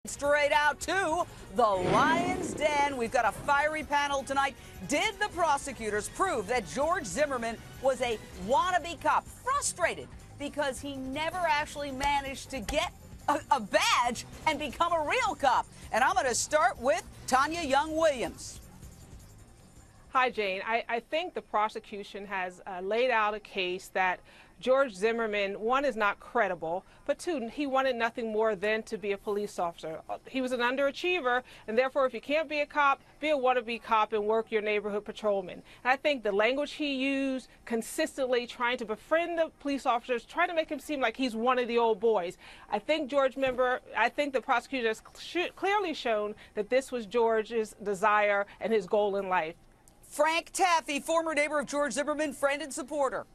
Straight out to the Lion's Den. We've got a fiery panel tonight. Did the prosecutors prove that George Zimmerman was a wannabe cop? Frustrated because he never actually managed to get a badge and become a real cop. And I'm going to start with Tanya Young-Williams. Hi, Jane. I think the prosecution has laid out a case that George Zimmerman, one, is not credible, but two, he wanted nothing more than to be a police officer. He was an underachiever, and therefore, if you can't be a cop, be a wannabe cop and work your neighborhood patrolman. And I think the language he used, consistently trying to befriend the police officers, trying to make him seem like he's one of the old boys. I think the prosecutor has clearly shown that this was George's desire and his goal in life. Frank Taffy, former neighbor of George Zimmerman, friend and supporter.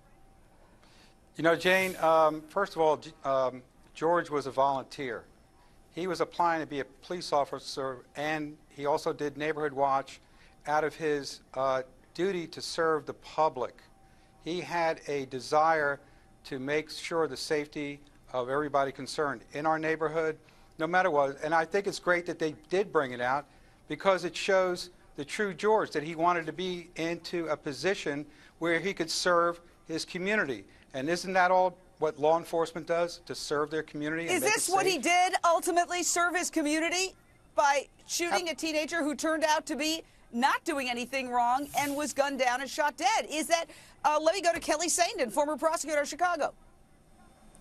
You know, Jane, first of all, George was a volunteer. He was applying to be a police officer, and he also did neighborhood watch out of his duty to serve the public. He had a desire to make sure the safety of everybody concerned in our neighborhood, no matter what. And I think it's great that they did bring it out because it shows the true George, that he wanted to be into a position where he could serve his community. And isn't that all what law enforcement does, to serve their community? Is this what he did, ultimately serve his community by shooting a teenager who turned out to be not doing anything wrong and was gunned down and shot dead? Is that, let me go to Kelly Sandin, former prosecutor of Chicago.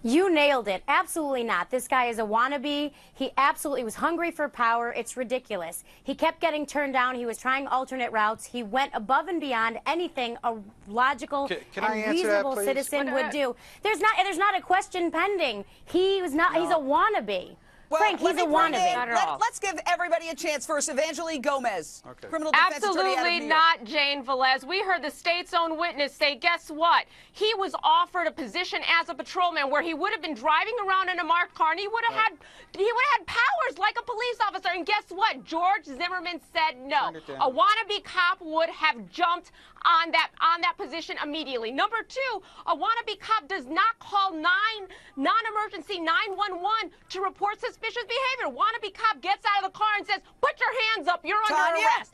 You nailed it. Absolutely not. This guy is a wannabe. He absolutely was hungry for power. It's ridiculous. He kept getting turned down. He was trying alternate routes. He went above and beyond anything a logical and reasonable citizen would do. There's not a question pending. He was not. No. He's a wannabe. Well, Frank, he's a wannabe. Not at all. Let's give everybody a chance first. Evangeline Gomez, criminal defense attorney out of New Absolutely not, Jane Velez. We heard the state's own witness say, guess what? He was offered a position as a patrolman where he would have been driving around in a marked car, and he would have had powers like a police officer. And guess what? George Zimmerman said no. A wannabe cop would have jumped on that position immediately. Number two, a wannabe cop does not call non-emergency 911 to report suspicious behavior. Wannabe cop gets out of the car and says, put your hands up, you're under arrest.